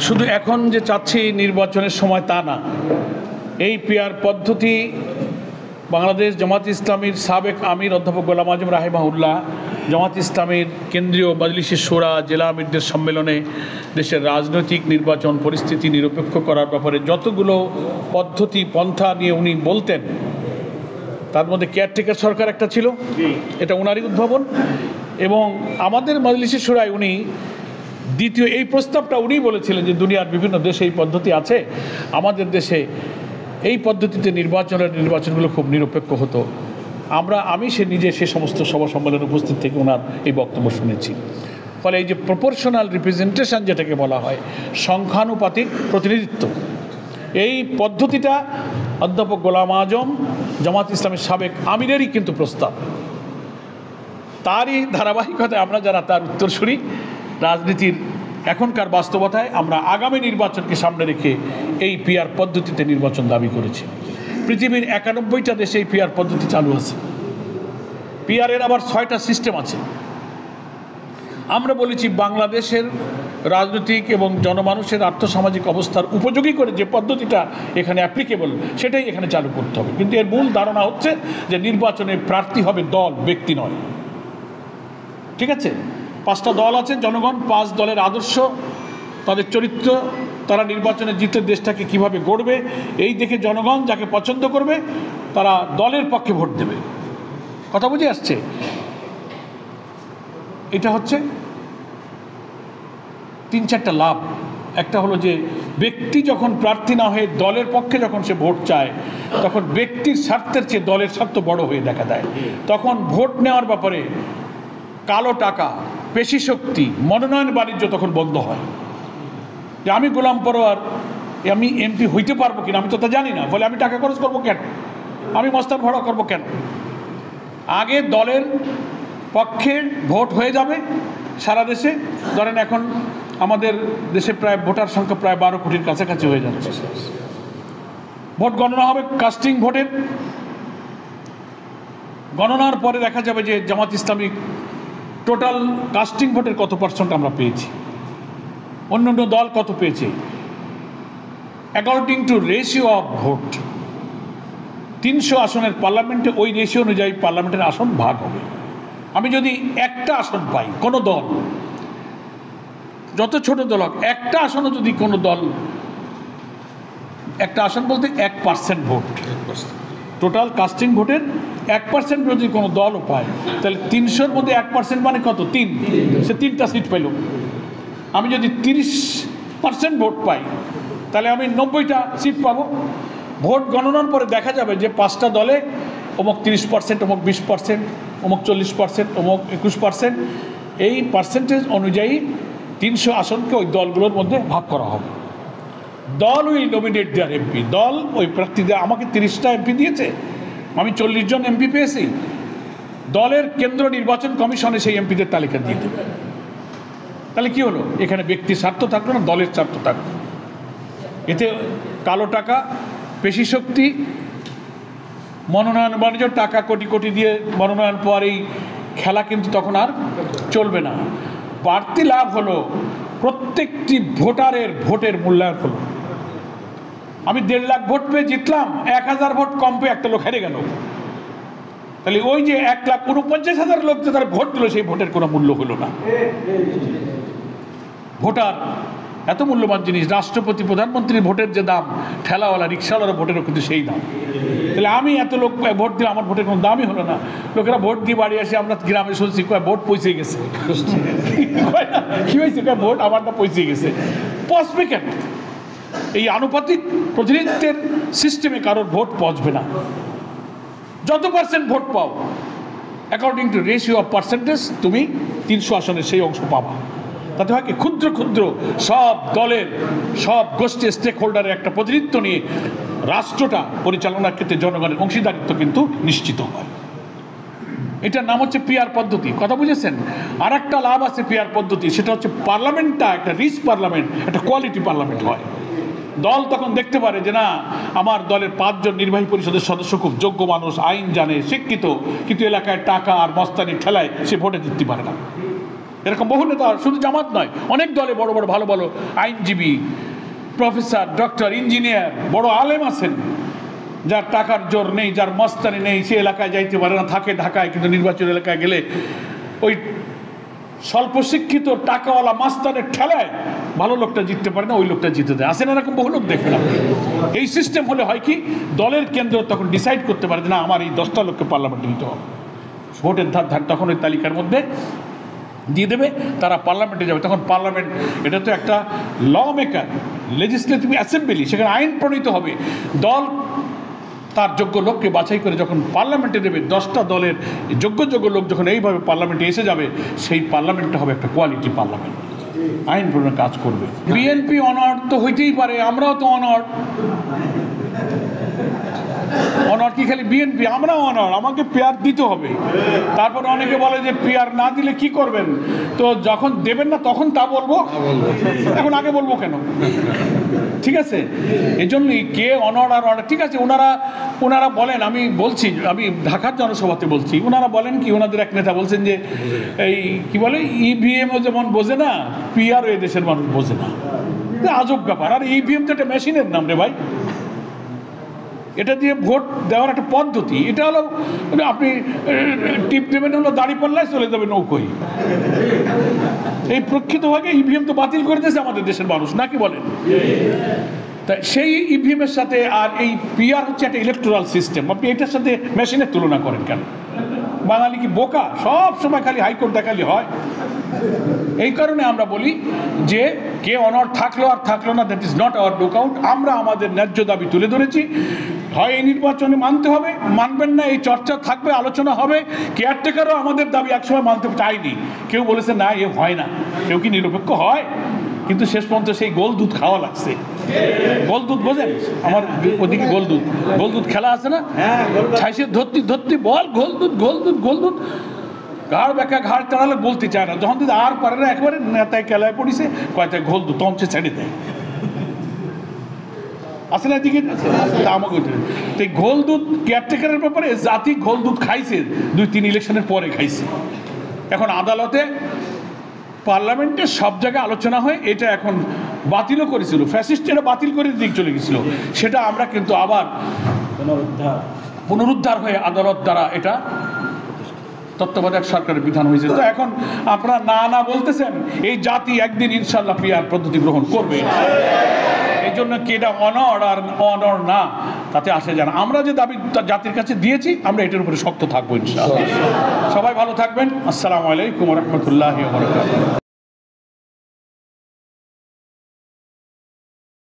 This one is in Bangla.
শুধু এখন যে চাচ্ছি নির্বাচনের সময় তা না, এই পিআর পদ্ধতি বাংলাদেশ জামাত ইসলামীর সাবেক আমির অধ্যাপক গোলাম আজম রাহিমাহুল্লাহ জামাত ইসলামীর কেন্দ্রীয় মজলিসে শোরা জেলা আমিরদের সম্মেলনে দেশের রাজনৈতিক নির্বাচন পরিস্থিতি নিরপেক্ষ করার ব্যাপারে যতগুলো পদ্ধতি পন্থা নিয়ে উনি বলতেন, তার মধ্যে কেয়ারটেকার সরকার একটা ছিল, এটা ওনারই উদ্ভাবন। এবং আমাদের মজলিসে শোরায় উনি দ্বিতীয় এই প্রস্তাবটা উনি বলেছিলেন যে দুনিয়ার বিভিন্ন দেশে এই পদ্ধতি আছে, আমাদের দেশে এই পদ্ধতিতে নির্বাচনগুলো খুব নিরপেক্ষ হতো। আমি নিজে সে সমস্ত সভা সম্মেলনে উপস্থিত থেকে ওনার এই বক্তব্য শুনেছি। ফলে এই যে প্রপোর্শনাল রিপ্রেজেন্টেশন যেটাকে বলা হয়, সংখ্যানুপাতিক প্রতিনিধিত্ব, এই পদ্ধতিটা অধ্যাপক গোলাম আজম জামাত ইসলামের সাবেক আমিরেরই কিন্তু প্রস্তাব। তারই ধারাবাহিকতায় আমরা যারা তার উত্তরসূরি, রাজনীতির এখনকার বাস্তবতায় আমরা আগামী নির্বাচনকে সামনে রেখে এই পিআর পদ্ধতিতে নির্বাচন দাবি করেছি। পৃথিবীর 91টা দেশে এই পিআর পদ্ধতি চালু আছে। পিআরের আবার 6টা সিস্টেম আছে। আমরা বলেছি বাংলাদেশের রাজনৈতিক এবং জনমানুষের আর্থসামাজিক অবস্থার উপযোগী করে যে পদ্ধতিটা এখানে অ্যাপ্লিকেবল সেটাই এখানে চালু করতে হবে। কিন্তু এর মূল ধারণা হচ্ছে যে নির্বাচনে প্রার্থী হবে দল, ব্যক্তি নয়। ঠিক আছে? 5টা দল আছে, জনগণ 5 দলের আদর্শ, তাদের চরিত্র, তারা নির্বাচনে জিতে দেশটাকে কিভাবে গড়বে এই দেখে জনগণ যাকে পছন্দ করবে তারা দলের পক্ষে ভোট দেবে। কথা বুঝে আসছে? এটা হচ্ছে 3-4টা লাভ। একটা হলো যে ব্যক্তি যখন প্রার্থী না হয়ে দলের পক্ষে যখন সে ভোট চায়, তখন ব্যক্তির স্বার্থের চেয়ে দলের স্বার্থ বড় হয়ে দেখা দেয়। তখন ভোট নেওয়ার ব্যাপারে কালো টাকা, পেশি শক্তি, মনোনয়ন বাণিজ্য তখন বন্ধ হয়। যে আমি গোলাম পরোয়ার, আমি এমপি হইতে পারবো কিনা আমি তো তা জানি না, ফলে আমি টাকা খরচ করবো কেন, আমি মস্তান ভাড়া করবো কেন। আগে দলের পক্ষে ভোট হয়ে যাবে সারা দেশে। ধরেন এখন আমাদের দেশে প্রায় ভোটার সংখ্যা প্রায় 12 কোটির কাছাকাছি হয়ে যাচ্ছে। ভোট গণনা হবে, কাস্টিং ভোটের গণনার পরে দেখা যাবে যে জামাত ইসলামী টোটাল কাস্টিং ভোটের কত % আমরা পেয়েছি, অন্যান্য দল কত পেয়েছে। According to ratio of vote, 300 আসনের পার্লামেন্টে ওই রেশিও অনুযায়ী পার্লামেন্টের আসন ভাগ হবে। আমি যদি একটা আসন পাই, কোনো দল, যত ছোট দল হোক, একটা আসনও যদি কোনো দল, একটা আসন বলতে 1% ভোট, টোটাল কাস্টিং ভোটের 1% যদি কোনো দলও পায়, তাহলে 300-র মধ্যে 1% মানে কত? 3। সে 3টা সিট পেল। আমি যদি 30% ভোট পাই, তাহলে আমি 90টা সিট পাবো। ভোট গণনার পরে দেখা যাবে যে 5টা দলে অমুক 30%, অমুক 20%, অমুক 40%, অমুক 21%, এই পার্সেন্টেজ অনুযায়ী 300 আসনকে ওই দলগুলোর মধ্যে ভাগ করা হবে। দল উইল নমিনেট দেয়ার এমপি। দল ওই প্রার্থীদের, আমাকে 30টা এমপি দিয়েছে, আমি 40 জন এমপি পেয়েছি, দলের কেন্দ্র নির্বাচন কমিশনে সেই এমপিদের তালিকা দিয়ে দেবে। তাহলে কি হলো? এখানে ব্যক্তির স্বার্থ থাকলো না, দলের স্বার্থ থাকলো। এতে কালো টাকা, পেশি শক্তি, মনোনয়ন বাণিজ্য, টাকা কোটি কোটি দিয়ে মনোনয়ন পাওয়ার এই খেলা কিন্তু তখন আর চলবে না। বাড়তি লাভ হলো প্রত্যেকটি ভোটারের ভোটের মূল্যায়ন হলো। আমি 1.5 লাখ ভোট পেয়ে জিতলাম, 1000 ভোট কম পেয়ে একটা লোক হেরে গেল, তাহলে ওই যে 1,49,000 লোক যে তার ভোট দিল, সেই ভোটের কোনো মূল্য হলো না। ভোটার এত মূল্যবান জিনিস। রাষ্ট্রপতি, প্রধানমন্ত্রীর ভোটের যে দাম, ঠেলাওয়ালা, রিক্সাওয়ালার ভোটেরও কিন্তু সেই দাম। তাহলে আমি এত লোক ভোট দিলে আমার ভোটের কোনো দামই হলো না। লোকেরা ভোট দিয়ে বাড়ি আসে, আমরা গ্রামে শুনছি ভোট পৌঁছে গেছে। কি হয়েছে? ভোট আমারটা পৌঁছে গেছে। পৌঁছবে কেন? এই আনুপাতিক প্রতিনিধিত্বের সিস্টেমে কারোর ভোট পৌঁছবে না। যত % ভোট পাও, according to ratio of percentage, তুমি 300 আসনের সেই অংশ পাবা। তাতে হয় কি, ক্ষুদ্র ক্ষুদ্র সব দলের, সব গোষ্ঠী, স্টেক হোল্ডারের একটা প্রতিনিধিত্ব নিয়ে রাষ্ট্রটা পরিচালনার ক্ষেত্রে জনগণের অংশীদারিত্ব কিন্তু নিশ্চিত হয়। এটার নাম হচ্ছে পিআর পদ্ধতি। কথা বুঝেছেন? আর একটা লাভ আছে পিআর পদ্ধতি, সেটা হচ্ছে পার্লামেন্টটা একটা রিচ পার্লামেন্ট, একটা কোয়ালিটি পার্লামেন্ট হয়। দল তখন দেখতে পারে যে না, আমার দলের 5 জন নির্বাহী পরিষদের সদস্য খুব যোগ্য মানুষ, আইন জানে, শিক্ষিত, কিন্তু এলাকায় টাকা আর মস্তানি ঠেলায় সে ভোটে জিততে পারে না। এরকম বহু নেতা, শুধু জামাত নয়, অনেক দলে বড় বড় ভালো ভালো আইনজীবী, প্রফেসর, ডক্টর, ইঞ্জিনিয়ার, বড় আলেম আছেন, যার টাকার জোর নেই, যার মস্তানি নেই, সে এলাকায় যাইতে পারে না, থাকে ঢাকায়, কিন্তু নির্বাচন এলাকায় গেলে ওই স্বল্প শিক্ষিত টাকাওয়ালা মাস্তানের ঠেলায় ভালো লোকটা জিততে পারে না, ওই লোকটা জিতে দেয়। আসেন এরকম বহু লোক দেখলাম। এই সিস্টেম হলে হয় কি, দলের কেন্দ্র তখন ডিসাইড করতে পারে যে না, আমার এই 10টা লোককে পার্লামেন্টে দিতে হবে, ভোটের ধার তখন ওই তালিকার মধ্যে দিয়ে দেবে, তারা পার্লামেন্টে যাবে। তখন পার্লামেন্ট, এটা তো একটা ল মেকার, লেজিসলেটিভ অ্যাসেম্বলি, সেখানে আইন প্রণীত হবে। দল তার যোগ্য লোককে বাছাই করে যখন পার্লামেন্টে দেবে, 10টা দলের যোগ্য লোক যখন এইভাবে পার্লামেন্টে এসে যাবে, সেই পার্লামেন্টটা হবে একটা কোয়ালিটি পার্লামেন্ট, আইন প্রণয়নের কাজ করবে। বিএনপি অনার তো হইতেই পারে, আমরাও তো অনার কি খালি বিএনপি? আমরাও অনার, আমাকে পেয়ার দিতে হবে। তারপর অনেকে বলে যে পেয়ার না দিলে কি করবেন, তো যখন দেবেন না তখন তা বলবো, এখন আগে বলবো কেন? ঠিক আছে, এই জন্যই কে অনার আর অনার, ঠিক আছে। ওনারা বলেন, আমি বলছি, আমি ঢাকার জনসভাতে বলছি, ওনারা বলেন কি, ওনাদের এক নেতা বলছেন যে এই কি বলে, ইভিএমও যেমন বোঝে না, পিআরও এদেশের মানুষ বোঝে না। আজব ব্যাপার। আর ইভিএম তো একটা মেশিনের নাম রে ভাই, এটা দিয়ে ভোট দেওয়ার একটা পদ্ধতি। এটা হলো আপনি টিপ দেবেন, হলো দাড়ি পাল্লায় চলে যাবে নৌকোয়। এই প্রকৃতভাবে ইভিএম তো বাতিল করে দিয়েছে আমাদের দেশের মানুষ, নাকি বলেন? তাই সেই ইভিএমের সাথে আর এই পিআর হচ্ছে একটা ইলেকট্রাল সিস্টেম, আপনি এটার সাথে মেশিনের তুলনা করেন কেন? বাঙালি কি বোকা? সব সময় খালি হাইকোর্ট দেখালি হয়? এই কারণে আমরা বলি যে কে অনার থাকলো আর থাকলো না, that is not our lookout. আমরা আমাদের ন্যায্য দাবি তুলে ধরেছি, হয় এই নির্বাচনে মানতে হবে, মানবেন না এই চর্চা থাকবে, আলোচনা হবে। কেয়ারটেকারও আমাদের দাবি একসময় মানতে চায়নি, কেউ বলেছে না এ হয় না। কেউ কি নিরপেক্ষ হয়? কিন্তু শেষ পর্যন্ত সেই গোল দুধ খাওয়া লাগছে। গোল দুধ বোঝেন? আমার ওদিকে গোল দুধ খেলা আছে না, ছাইসে ধরতি বল, গোল দুধ ঘাড় বেঁকা, ঘাড় টানালে বলতে চায় না, যখন আর পারে না, একবারে নেতায় কেলায় পড়িছে, কয়টা গোল দুধ তমচে ছেড়ে দেয়। আসে না দিকে আমাকে তো গোল দুধ কেয়ারটেকারের ব্যাপারে জাতি গোল দুধ খাইছে 2-3 ইলেকশনের পরে খাইছে। এখন আদালতে, পার্লামেন্টে সব জায়গায় আলোচনা হয়, এটা এখন বাতিলও করেছিল, ফ্যাসিস্ট এটা বাতিল করে দিক চলে গেছিল, সেটা আমরা কিন্তু আবার পুনরুদ্ধার হয়ে আদালত দ্বারা এটা তত্ত্বাবধায়ক সরকারের বিধান হয়েছে। তো এখন আপনারা না বলতেছেন, এই জাতি একদিন ইনশাল্লাহ পিআর পদ্ধতি গ্রহণ করবে। এই জন্য কি এটা অনর আর অনর না তাতে আসে যান। আমরা যে দাবি জাতির কাছে দিয়েছি, আমরা এটার উপরে শক্ত থাকবো ইনশাআল্লাহ। সবাই ভালো থাকবেন। আসসালামু আলাইকুম ওয়া রাহমাতুল্লাহি ওয়া বারাকাতুহু।